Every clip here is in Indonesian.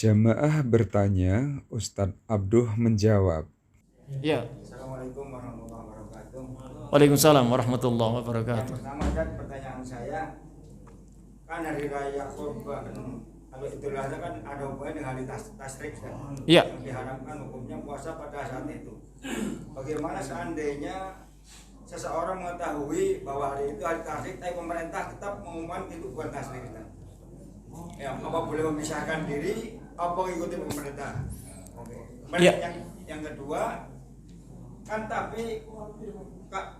Jamaah bertanya, Ustadz Abduh menjawab. Ya. Assalamualaikum warahmatullahi wabarakatuh. Waalaikumsalam warahmatullahi wabarakatuh. Pertama dan pertanyaan saya, kan hari raya Kurban atau Idul Adha kan ada hubungannya dengan hari tasrik kan? Iya. Yang diharamkan hukumnya puasa pada saat itu. Bagaimana seandainya seseorang mengetahui bahwa hari itu hari tasrik, tapi pemerintah tetap mengumumkan itu bukan tasrik kan? Ya, apa boleh memisahkan diri? Apa ikuti pemerintah? Oke. Iya. Yang kedua, kan tapi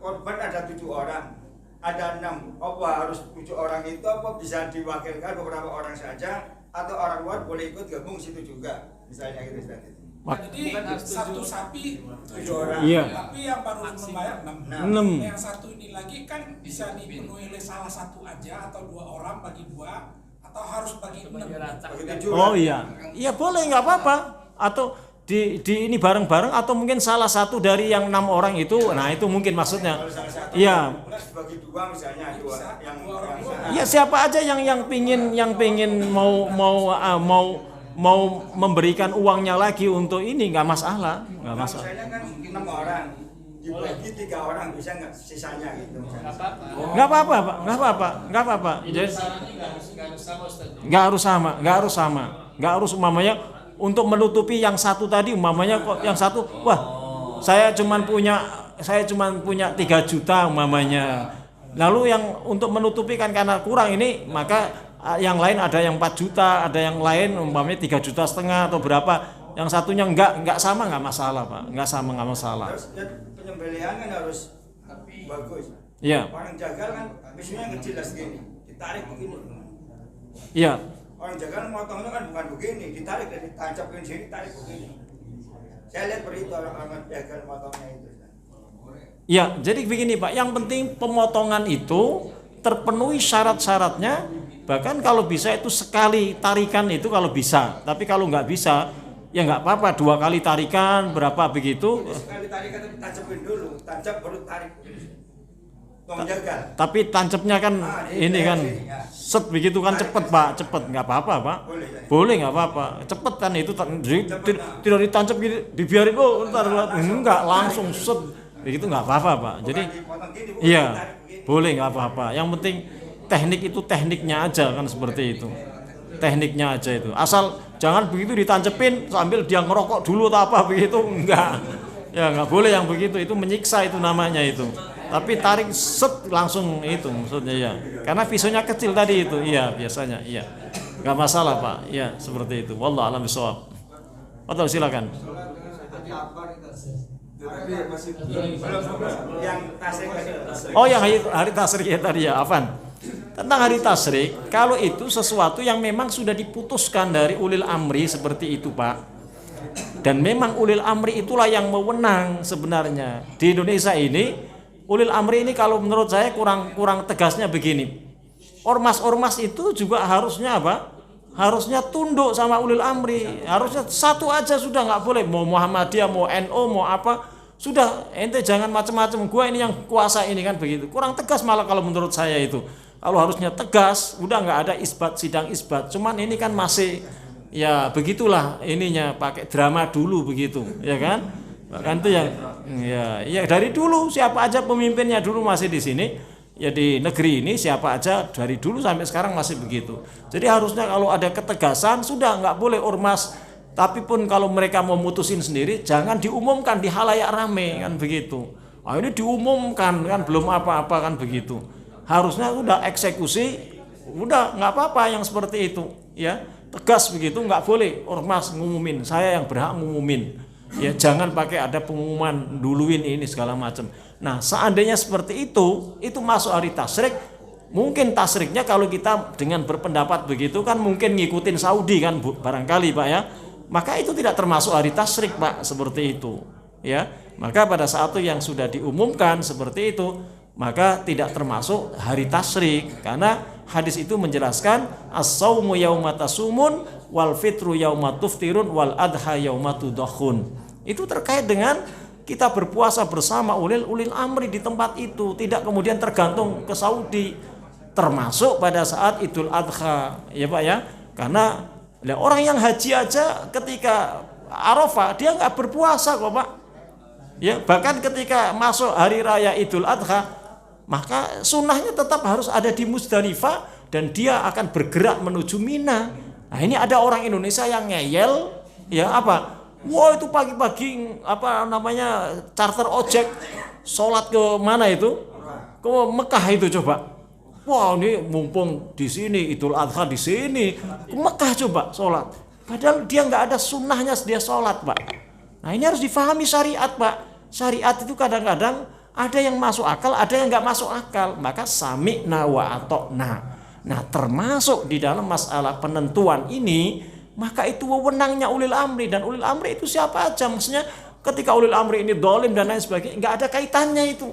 korban ada 7 orang, ada 6. Apa harus 7 orang itu apa bisa diwakilkan beberapa orang saja atau orang luar boleh ikut gabung situ juga, misalnya gitu Ustaz. Jadi satu sapi 7 orang. Iya. tapi yang baru membayar 6. 6. Yang satu ini lagi kan bisa dipenuhi oleh salah satu aja atau 2 orang bagi 2 atau harus bagi 6. Begitu juga. Oh iya. Iya boleh, nggak apa-apa. Atau di ini bareng-bareng atau mungkin salah satu dari yang 6 orang itu. Nah, itu mungkin maksudnya. Kalau salah satu Iya. bagi 2 misalnya, 2 yang Ya siapa aja yang pingin mau memberikan uangnya lagi untuk ini, nggak masalah, nggak masalah. misalnya kan 6 orang dibagi 3 orang bisa nggak sisanya gitu misalnya. Nggak apa-apa, Pak. Nggak apa-apa. Jadi nggak harus sama. Nggak harus umpamanya untuk menutupi yang satu tadi, umpamanya kok yang satu, wah, saya cuman punya 3 juta umpamanya. Lalu yang untuk menutupi kan karena kurang ini, maka yang lain ada yang 4 juta, ada yang lain umpamanya 3,5 juta atau berapa. Yang satunya nggak sama, nggak masalah, Pak. Nggak masalah. Terus penyembelihan kan harus bagus. Iya. Orang jagal kan bisunya kecil lah segini, ditarik begini. Iya. Orang jagal motongnya kan bukan begini, ditarik dan ditancapkan sini, tarik begini. Saya lihat berita orang jagal motongnya itu. Ya, jadi begini Pak, yang penting pemotongan itu terpenuhi syarat-syaratnya, bahkan kalau bisa itu sekali tarikan itu kalau bisa, tapi kalau nggak bisa, ya nggak apa-apa, 2 kali tarikan, berapa begitu. Sekali tarikan tapi tancapin dulu, tancap baru tarik. Tong jagal. Tapi tancapnya kan ini kan, set begitu kan cepet Pak, cepet, nggak apa-apa Pak. Boleh nggak apa-apa, cepet kan itu, tidak ditancap gitu, dibiarin, oh ntar, enggak, langsung set. Begitu nggak apa-apa Pak. Jadi iya boleh nggak apa-apa. Yang penting teknik itu tekniknya aja kan seperti itu. Tekniknya aja itu. Asal jangan begitu ditancepin sambil dia ngerokok dulu atau apa begitu, enggak. Ya nggak boleh yang begitu. Itu menyiksa itu namanya itu. Tapi tarik set langsung itu maksudnya ya. Karena pisaunya kecil tadi itu. Iya biasanya iya. Nggak masalah Pak. Iya seperti itu. Wallahu a'lam bishawab. Atau silakan. Yang tasrik Oh yang hari tasrik ya tadi ya, Afan. Tentang hari tasrik, kalau itu sesuatu yang memang sudah diputuskan dari ulil amri seperti itu Pak. Dan memang ulil amri itulah yang mewenang sebenarnya. Di Indonesia ini, ulil amri ini kalau menurut saya kurang tegasnya begini. Ormas-ormas itu juga harusnya apa? Harusnya tunduk sama ulil amri. Harusnya satu aja sudah, nggak boleh. Mau Muhammadiyah, mau NU, mau apa. Sudah, ente jangan macam-macam, gua ini yang kuasa ini kan begitu. Kurang tegas malah kalau menurut saya itu. Kalau harusnya tegas, udah nggak ada isbat, sidang isbat. Cuman ini kan masih, ya begitulah ininya, pakai drama dulu begitu, ya kan? Bahkan itu ya dari dulu siapa aja pemimpinnya dulu masih di sini, ya di negeri ini siapa aja dari dulu sampai sekarang masih begitu. Jadi harusnya kalau ada ketegasan, sudah nggak boleh ormas. Tapi pun kalau mereka mau mutusin sendiri, jangan diumumkan di halayak rame kan begitu. Ah ini diumumkan kan belum apa-apa kan begitu. Harusnya udah eksekusi, udah nggak apa-apa yang seperti itu, ya tegas begitu, nggak boleh ormas ngumumin. Saya yang berhak ngumumin. Ya jangan pakai ada pengumuman duluin ini segala macam. Nah seandainya seperti itu masuk hari tasrik. Mungkin tasriknya kalau kita dengan berpendapat begitu kan mungkin ngikutin Saudi kan barangkali Pak ya. Maka itu tidak termasuk hari tasrik Pak, seperti itu ya. Maka pada saat itu yang sudah diumumkan seperti itu, maka tidak termasuk hari tasrik, karena hadis itu menjelaskan as-saumu yauma tasumun wal fitru yauma tuftirun wal adha yauma tudakhun. Itu terkait dengan kita berpuasa bersama ulil amri di tempat itu, tidak kemudian tergantung ke Saudi, termasuk pada saat Idul Adha ya Pak ya. Karena Nah, orang yang haji aja ketika Arafah dia nggak berpuasa kok Pak. Ya, bahkan ketika masuk hari raya Idul Adha, maka sunnahnya tetap harus ada di Musdalifah dan dia akan bergerak menuju Mina. Nah, ini ada orang Indonesia yang ngeyel, ya apa? Wah, itu pagi-pagi apa namanya charter ojek sholat ke mana itu? Ke Mekah itu coba. Wah, ini mumpung di sini Idul Adha di sini, ke Mekah coba sholat. Padahal dia nggak ada sunnahnya dia sholat Pak. Nah, ini harus difahami syariat Pak. Syariat itu kadang-kadang ada yang masuk akal, ada yang nggak masuk akal. Maka sami'na wa ata'na. Nah, termasuk di dalam masalah penentuan ini, maka itu wewenangnya ulil amri. Dan ulil amri itu siapa aja? Maksudnya ketika ulil amri ini dolim dan lain sebagainya, nggak ada kaitannya itu.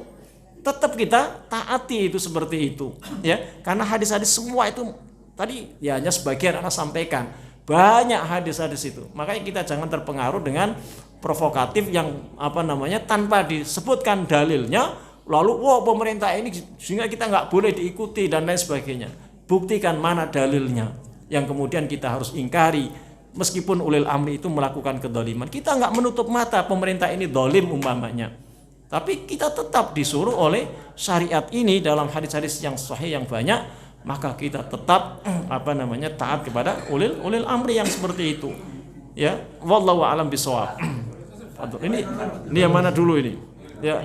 Tetap kita taati itu seperti itu, ya. Karena hadis-hadis semua itu tadi ya hanya sebagian anak sampaikan. Banyak hadis-hadis itu. Makanya kita jangan terpengaruh dengan provokatif yang apa namanya tanpa disebutkan dalilnya, lalu wah pemerintah ini sehingga kita nggak boleh diikuti dan lain sebagainya. Buktikan mana dalilnya yang kemudian kita harus ingkari. Meskipun ulil amri itu melakukan kedoliman, kita nggak menutup mata pemerintah ini dolim umpamanya, tapi kita tetap disuruh oleh syariat ini dalam hadis-hadis yang sahih yang banyak, maka kita tetap apa namanya taat kepada ulil amri yang seperti itu, ya. Wallahu a'lam bishawab. Ini yang mana dulu ini? Ya.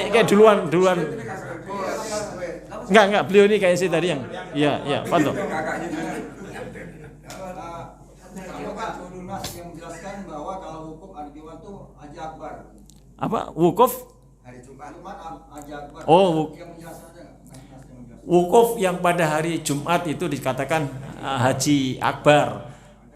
Kayak duluan. Enggak, beliau ini kayak sih tadi yang. Iya, Fadl. Yang menjelaskan bahwa kalau wukuf hari Jumat itu Haji Akbar. Apa? Wukuf? Hari Jumat Haji Akbar. Oh, yang menjelaskan aja. wukuf yang pada hari Jumat itu dikatakan Haji Akbar.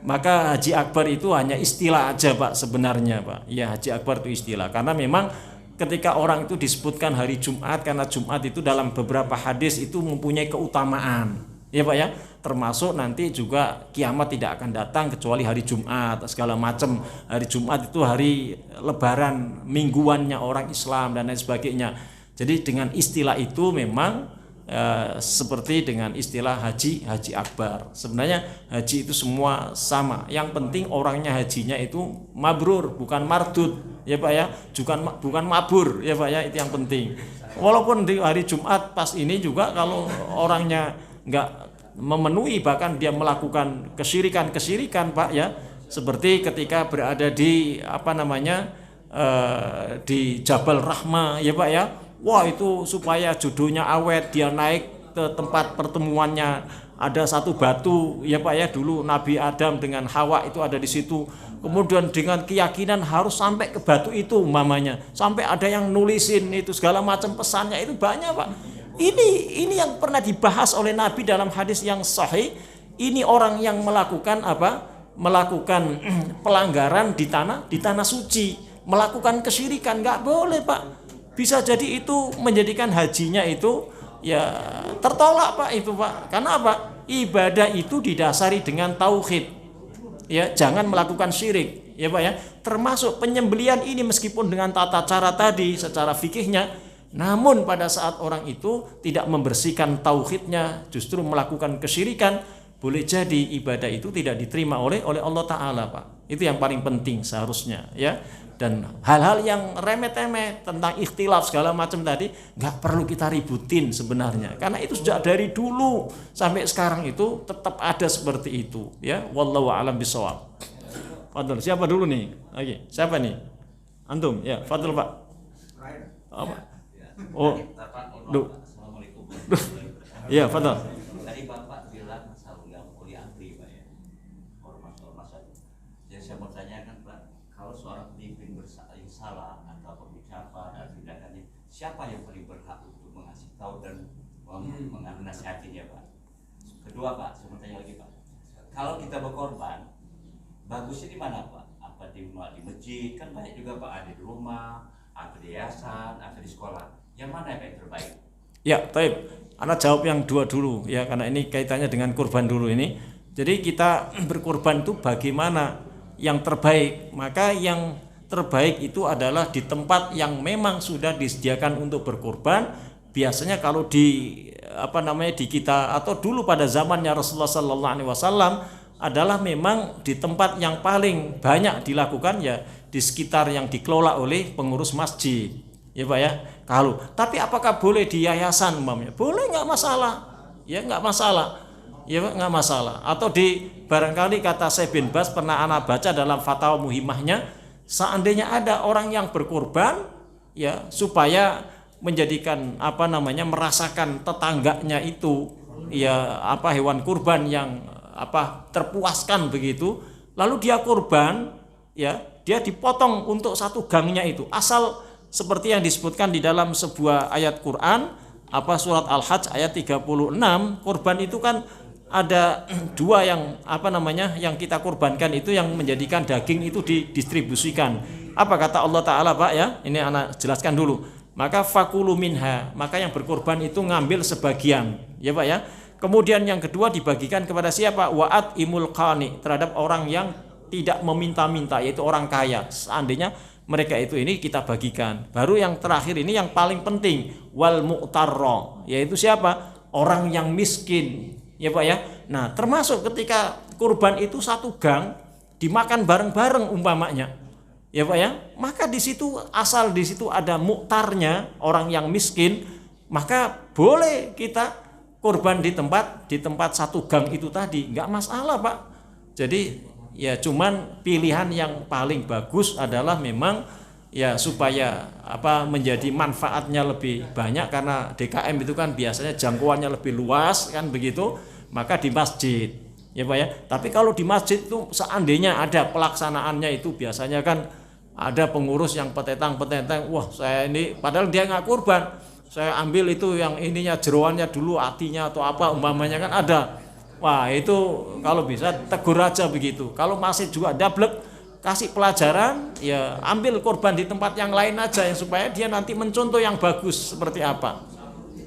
Maka Haji Akbar itu hanya istilah aja Pak sebenarnya Pak. Ya, Haji Akbar itu istilah. Karena memang ketika orang itu disebutkan hari Jumat, karena Jumat itu dalam beberapa hadis itu mempunyai keutamaan. Ya Pak ya, termasuk nanti juga kiamat tidak akan datang kecuali hari Jumat, segala macam. Hari Jumat itu hari lebaran mingguannya orang Islam dan lain sebagainya. Jadi dengan istilah itu memang seperti dengan istilah haji akbar. Sebenarnya haji itu semua sama. Yang penting orangnya hajinya itu mabrur, bukan mardud, ya Pak ya. Bukan mabur, ya Pak ya. Itu yang penting. Walaupun di hari Jumat pas ini juga kalau orangnya nggak memenuhi, bahkan dia melakukan kesyirikan Pak ya. Seperti ketika berada di apa namanya di Jabal Rahmah, ya Pak ya. Wah, itu supaya jodohnya awet, dia naik ke tempat pertemuannya, ada satu batu, ya Pak ya, dulu Nabi Adam dengan Hawa itu ada di situ. Kemudian dengan keyakinan harus sampai ke batu itu umpamanya, sampai ada yang nulisin itu segala macam pesannya, itu banyak Pak. Ini yang pernah dibahas oleh Nabi dalam hadis yang sahih. Ini orang yang melakukan apa? Melakukan pelanggaran di tanah suci, melakukan kesyirikan, nggak boleh Pak. Bisa jadi itu menjadikan hajinya itu ya tertolak Pak itu Pak. Karena apa? Ibadah itu didasari dengan tauhid. Ya, jangan melakukan syirik, ya Pak ya. Termasuk penyembelian ini meskipun dengan tata cara tadi secara fikihnya, namun pada saat orang itu tidak membersihkan tauhidnya, justru melakukan kesyirikan, boleh jadi ibadah itu tidak diterima oleh Allah Ta'ala Pak. Itu yang paling penting seharusnya ya. Dan hal-hal yang remeh-temeh tentang ikhtilaf segala macam tadi nggak perlu kita ributin sebenarnya, karena itu sejak dari dulu sampai sekarang itu tetap ada seperti itu ya. Wallahu a'lam bishawab. Fadl, siapa dulu nih? Oke, siapa nih? Antum ya, Fadl Pak. Apa? Oh, Assalamualaikum. Iya, Fadl. Tadi Bapak bilang masalah yang kuliah amri Pak ya, ormas itu. Jadi saya mau tanyakan Pak, kalau seorang pemimpin salah atau berucapan dan tindakannya, siapa yang paling berhak untuk mengasih tahu dan menasihatinya Pak? Kedua Pak, saya mau tanya lagi Pak, kalau kita berkorban, bagusnya di mana Pak? Apa di masjid? Kan banyak juga Pak, ada di rumah, atau di yayasan, atau di sekolah. Yang mana yang terbaik? Ya, baik. Anak jawab yang dua dulu ya, karena ini kaitannya dengan kurban dulu ini. Jadi kita berkorban itu bagaimana yang terbaik? Maka yang terbaik itu adalah di tempat yang memang sudah disediakan untuk berkorban, biasanya kalau di di kita atau dulu pada zamannya Rasulullah Sallallahu Alaihi Wasallam adalah memang di tempat yang paling banyak dilakukan ya di sekitar yang dikelola oleh pengurus masjid, ya Pak ya. Tapi apakah boleh di yayasan umpamanya? Boleh, nggak masalah, ya nggak masalah, ya Pak, nggak masalah. Atau di barangkali kata Syekh bin Baz pernah ana baca dalam fatwa muhimmahnya, seandainya ada orang yang berkorban, ya supaya menjadikan merasakan tetangganya itu ya hewan kurban yang terpuaskan begitu, lalu dia kurban, ya dia dipotong untuk satu gangnya itu, asal seperti yang disebutkan di dalam sebuah ayat Quran surat Al-Hajj ayat 36, kurban itu kan ada dua yang yang kita kurbankan itu yang menjadikan daging itu didistribusikan. Apa kata Allah Ta'ala Pak ya, ini anak jelaskan dulu. Maka fakulu minha, maka yang berkorban itu ngambil sebagian, ya Pak ya. Kemudian yang kedua dibagikan kepada siapa? Wa'at imul qani, terhadap orang yang tidak meminta-minta, yaitu orang kaya. Seandainya mereka itu ini kita bagikan. Baru yang terakhir ini yang paling penting, wal mu'tarra, yaitu siapa? Orang yang miskin, ya Pak ya. Nah, termasuk ketika kurban itu satu gang dimakan bareng-bareng umpamanya, ya Pak ya, maka di situ asal di situ ada muktarnya orang yang miskin, maka boleh kita kurban di tempat satu gang itu tadi, nggak masalah Pak. Jadi ya cuman pilihan yang paling bagus adalah memang ya supaya menjadi manfaatnya lebih banyak, karena DKM itu kan biasanya jangkauannya lebih luas kan begitu, maka di masjid, ya Pak ya. Tapi kalau di masjid itu seandainya ada pelaksanaannya itu biasanya kan ada pengurus yang petetang, wah saya ini padahal dia nggak kurban, saya ambil itu yang ininya jeroannya dulu, hatinya atau apa umpamanya kan ada. Wah itu kalau bisa tegur aja begitu. Kalau masih juga dablek, kasih pelajaran, ya ambil kurban di tempat yang lain aja yang supaya dia nanti mencontoh yang bagus seperti apa.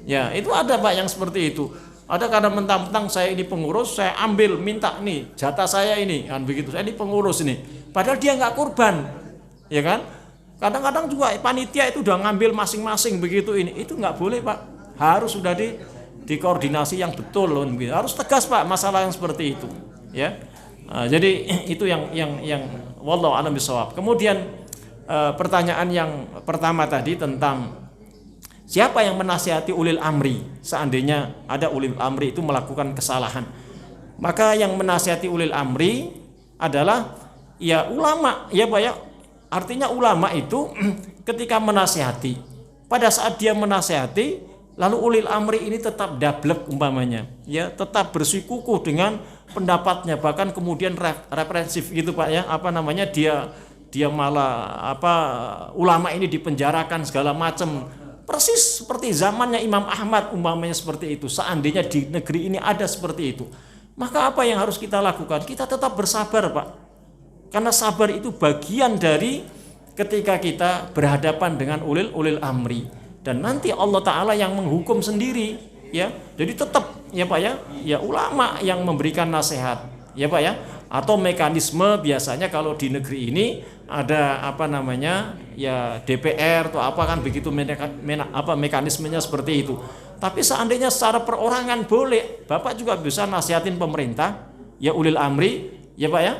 Ya itu ada Pak yang seperti itu. Ada kadang mentang-mentang saya ini pengurus, saya ambil minta nih jatah saya ini kan begitu. Saya ini pengurus ini, padahal dia nggak kurban. Ya kan, kadang-kadang juga panitia itu udah ngambil masing-masing begitu, ini itu nggak boleh Pak, harus sudah dikoordinasi yang betul loh, harus tegas Pak masalah yang seperti itu ya. Jadi itu yang wallahu a'lam bishawab. Kemudian pertanyaan yang pertama tadi tentang siapa yang menasihati ulil amri seandainya ada ulil amri itu melakukan kesalahan, maka yang menasihati ulil amri adalah ya ulama, ya Pak ya. Artinya ulama itu ketika menasihati, pada saat dia menasihati, lalu ulil amri ini tetap dablek umpamanya, ya tetap bersikukuh dengan pendapatnya, bahkan kemudian represif gitu Pak ya, dia malah ulama ini dipenjarakan segala macam, persis seperti zamannya Imam Ahmad umpamanya seperti itu. Seandainya di negeri ini ada seperti itu, maka apa yang harus kita lakukan? Kita tetap bersabar Pak. Karena sabar itu bagian dari ketika kita berhadapan dengan ulil amri, dan nanti Allah Ta'ala yang menghukum sendiri ya. Jadi tetap ya Pak ya ulama yang memberikan nasihat ya Pak ya. Atau mekanisme biasanya kalau di negeri ini ada ya DPR atau apa kan begitu, mekanismenya seperti itu. Tapi seandainya secara perorangan boleh, Bapak juga bisa nasihatin pemerintah ya ulil amri ya Pak ya,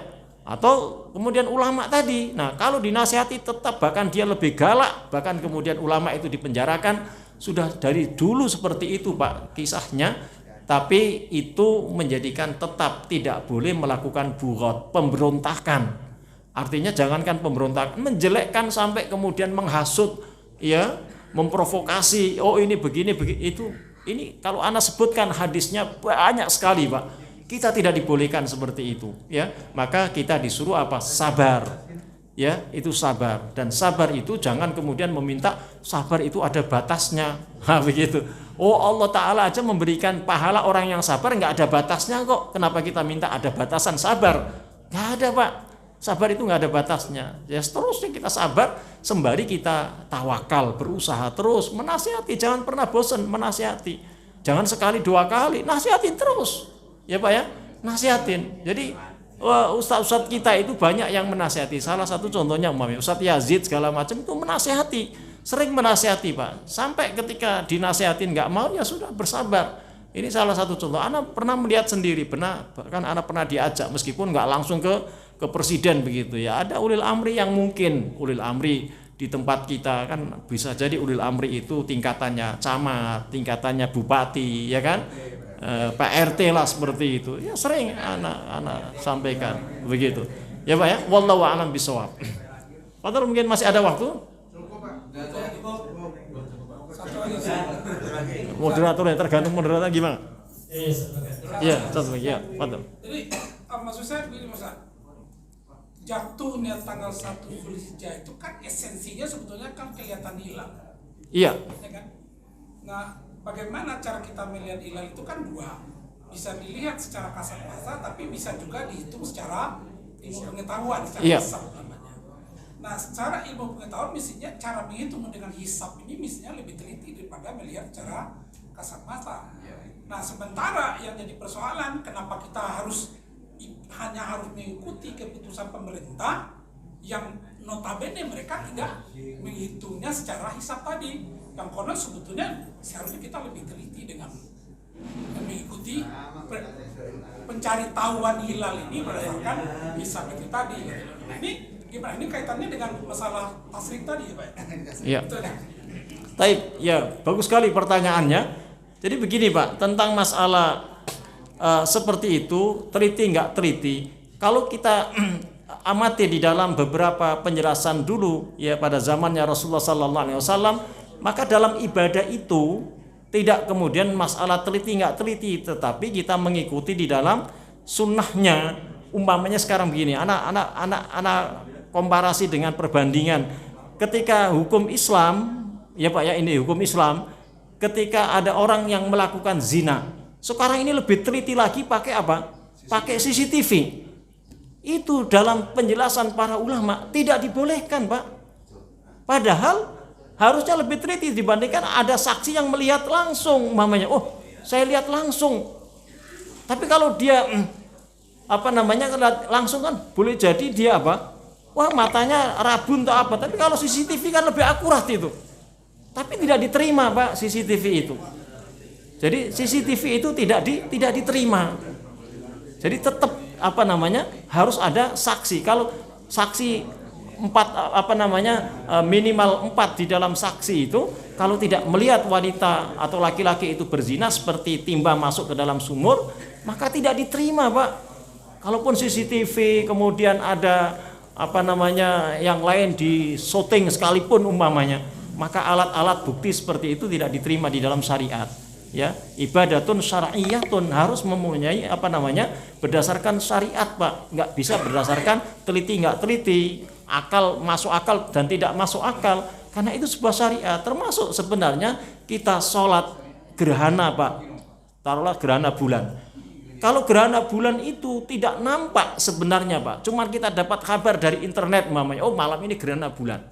atau kemudian ulama tadi. Nah kalau dinasihati tetap bahkan dia lebih galak, bahkan kemudian ulama itu dipenjarakan, sudah dari dulu seperti itu Pak kisahnya. Tapi itu menjadikan tetap tidak boleh melakukan bughot, pemberontakan. Artinya jangankan pemberontakan, menjelekkan sampai kemudian menghasut ya, memprovokasi, oh ini begini itu. Ini kalau ana sebutkan hadisnya banyak sekali Pak. Kita tidak dibolehkan seperti itu ya. Maka kita disuruh apa? Sabar. Ya, itu sabar. Dan sabar itu jangan kemudian meminta sabar itu ada batasnya. Begitu. Oh, Allah Ta'ala aja memberikan pahala orang yang sabar nggak ada batasnya kok. Kenapa kita minta ada batasan sabar? Nggak ada Pak. Sabar itu nggak ada batasnya. Ya seterusnya kita sabar sembari kita tawakal, berusaha terus menasihati. Jangan pernah bosan menasihati. Jangan sekali dua kali, nasihatin terus. Ya Pak ya, nasihatin. Jadi ustadz-ustadz kita itu banyak yang menasihati. Salah satu contohnya Ustadz Yazid segala macam itu menasihati. sering menasihati Pak, sampai ketika dinasehatin nggak mau ya sudah bersabar. Ini salah satu contoh. Ana pernah melihat sendiri, bahkan Ana pernah diajak meskipun nggak langsung ke presiden begitu ya. Ada ulil amri yang mungkin ulil amri di tempat kita kan bisa jadi ulil amri itu tingkatannya camat, tingkatannya bupati, ya kan, Pak RT lah seperti itu. Ya sering anak sampaikan begitu. Ya Pak ya, wallahu a'lam bishawab. Padahal mungkin masih ada waktu. Satu lagi. Moderatornya tergantung moderatornya gimana? Iya, satu lagi ya, padahal. Jadi maksud saya begini Mas, jatuhnya tanggal 1 Zulhijjah itu kan esensinya sebetulnya kan kelihatan hilal. Iya. Ya kan? Nah, bagaimana cara kita melihat hilal itu kan dua. Bisa dilihat secara kasat mata tapi bisa juga dihitung secara ilmu pengetahuan, secara hisab namanya. Nah, secara ilmu pengetahuan mestinya cara menghitung dengan hisab ini mestinya lebih teliti daripada melihat secara kasat mata. Nah, sementara yang jadi persoalan kenapa kita hanya harus mengikuti keputusan pemerintah yang notabene mereka tidak menghitungnya secara hisab tadi, yang konon sebetulnya seharusnya kita lebih teliti dengan mengikuti pencari tahuan hilal ini berdasarkan hisab itu tadi. Nah, ini gimana? Ini kaitannya dengan masalah tasrik tadi ya Pak? Iya. Betul ya? Taib, ya bagus sekali pertanyaannya. Jadi begini Pak, tentang masalah seperti itu, teliti nggak teliti. Kalau kita amati di dalam beberapa penjelasan dulu ya pada zamannya Rasulullah SAW, maka dalam ibadah itu tidak kemudian masalah teliti nggak teliti, tetapi kita mengikuti di dalam sunnahnya. Umpamanya sekarang begini, anak komparasi dengan perbandingan ketika hukum Islam ya Pak ya, ini hukum Islam ketika ada orang yang melakukan zina, sekarang ini lebih teliti lagi pakai apa? Pakai CCTV. Itu dalam penjelasan para ulama tidak dibolehkan Pak, padahal harusnya lebih teliti dibandingkan ada saksi yang melihat langsung, mamanya, oh saya lihat langsung. Tapi kalau dia langsung kan boleh jadi dia apa? Wah matanya rabun atau apa. Tapi kalau CCTV kan lebih akurat itu. Tapi tidak diterima Pak CCTV itu. Jadi CCTV itu tidak diterima. Jadi tetap harus ada saksi. Kalau saksi minimal 4 di dalam saksi itu, kalau tidak melihat wanita atau laki-laki itu berzina seperti timba masuk ke dalam sumur, maka tidak diterima Pak. Kalaupun CCTV kemudian ada yang lain di syuting sekalipun umpamanya, maka alat-alat bukti seperti itu tidak diterima di dalam syariat. Ya, ibadatun syar'iyyatun harus mempunyai berdasarkan syariat Pak, nggak bisa berdasarkan teliti nggak teliti, akal masuk akal dan tidak masuk akal, karena itu sebuah syariat. Termasuk sebenarnya kita sholat gerhana Pak, taruhlah gerhana bulan. Kalau gerhana bulan itu tidak nampak sebenarnya Pak, cuma kita dapat kabar dari internet mamanya, oh malam ini gerhana bulan.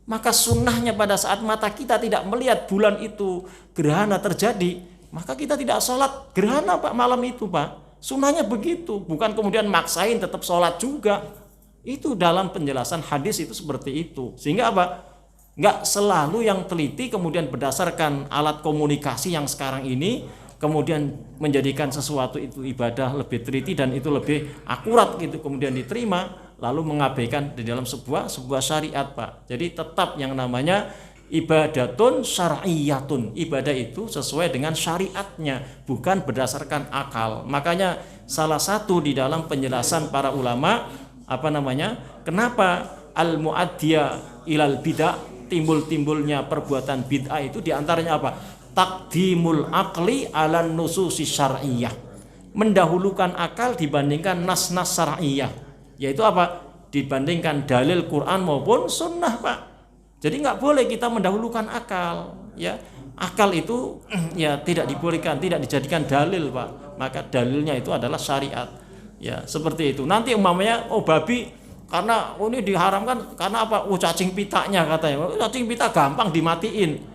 Maka sunnahnya pada saat mata kita tidak melihat bulan itu gerhana terjadi, maka kita tidak sholat gerhana Pak malam itu Pak. Sunnahnya begitu, bukan kemudian maksain tetap sholat juga. Itu dalam penjelasan hadis itu seperti itu. Sehingga apa? Nggak selalu yang teliti kemudian berdasarkan alat komunikasi yang sekarang ini kemudian menjadikan sesuatu itu ibadah lebih teliti dan itu lebih akurat gitu kemudian diterima, lalu mengabaikan di dalam sebuah syariat Pak. Jadi tetap yang namanya ibadatun syar'iyyatun, ibadah itu sesuai dengan syariatnya, bukan berdasarkan akal. Makanya salah satu di dalam penjelasan para ulama kenapa al-mu'addiya ilal bid'ah, timbul-timbulnya perbuatan bid'ah itu diantaranya apa? Taqdimul aqli ala nususi syar'iyyah, mendahulukan akal dibandingkan nas-nas syar'iyyah, yaitu apa? Dibandingkan dalil Quran maupun sunnah Pak. Jadi nggak boleh kita mendahulukan akal, ya. Akal itu ya tidak dibolehkan, tidak dijadikan dalil Pak. Maka dalilnya itu adalah syariat. Ya, seperti itu. Nanti umpamanya babi karena ini diharamkan karena apa? Cacing pitanya katanya. Cacing pita gampang dimatiin.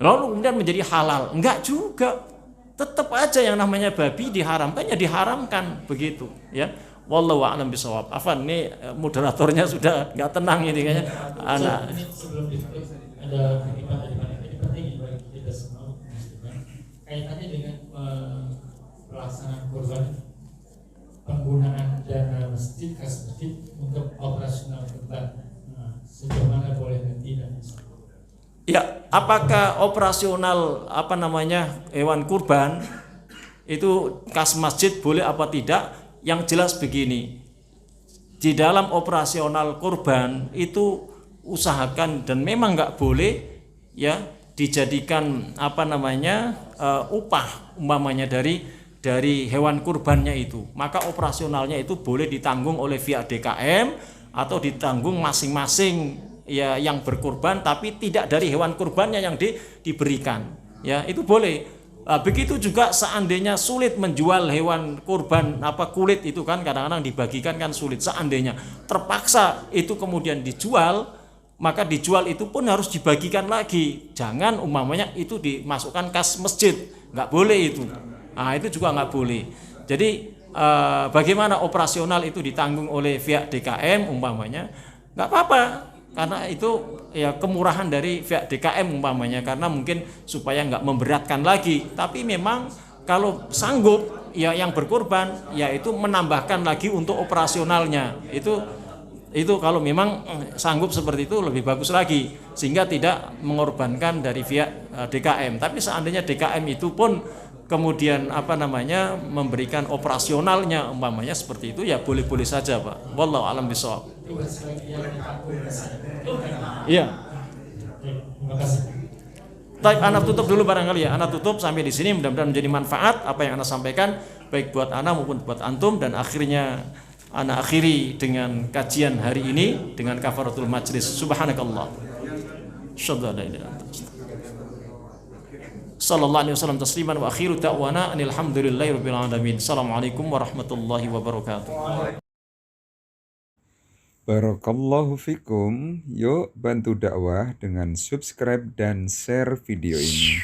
Lalu kemudian menjadi halal. Enggak juga. Tetap aja yang namanya babi diharamkan ya diharamkan begitu, ya. Wallahu a'lam bishawab. Afan, ini moderatornya sudah enggak tenang ini kayaknya. Anak. ada kutipan dari Pak, ini penting bagi kita semua muslimin kaitannya dengan pelaksanaan kurban, penggunaan dana masjid, kas masjid untuk operasional kurban. Sejauh mana boleh dan tidak? Ya, apakah operasional hewan kurban itu kas masjid boleh apa tidak? Yang jelas begini, di dalam operasional kurban itu usahakan dan memang nggak boleh ya dijadikan upah umpamanya dari hewan kurbannya itu. Maka operasionalnya itu boleh ditanggung oleh pihak DKM atau ditanggung masing-masing ya yang berkurban, tapi tidak dari hewan kurbannya yang diberikan. Ya, itu boleh. Begitu juga seandainya sulit menjual hewan kurban kulit itu kan kadang-kadang dibagikan kan sulit. Seandainya terpaksa itu kemudian dijual, maka dijual itu pun harus dibagikan lagi. Jangan umpamanya itu dimasukkan kas masjid, nggak boleh itu. Nah, itu juga nggak boleh. Jadi bagaimana operasional itu ditanggung oleh pihak DKM umpamanya, nggak apa-apa. Karena itu ya kemurahan dari pihak DKM umpamanya, karena mungkin supaya nggak memberatkan lagi. Tapi memang kalau sanggup ya yang berkorban yaitu menambahkan lagi untuk operasionalnya. Itu kalau memang sanggup seperti itu lebih bagus lagi, sehingga tidak mengorbankan dari pihak DKM. Tapi seandainya DKM itu pun kemudian memberikan operasionalnya umpamanya seperti itu, ya boleh-boleh saja Pak. Wallahu a'lam bishawab. Iya. Terima kasih. Baik, anak tutup dulu barangkali ya. Anak tutup sampai di sini, mudah-mudahan menjadi manfaat apa yang anak sampaikan baik buat anak maupun buat antum, dan akhirnya anak akhiri dengan kajian hari ini dengan kafaratul majlis. Subhanakallah. Syadda la ilaha illa anta. Sallallahu alaihi wasallam tasliman wa akhiru da'wana alhamdulillahirabbil alamin. Assalamualaikum warahmatullahi wabarakatuh. Barakallahu fikum. Yuk bantu dakwah dengan subscribe dan share video ini.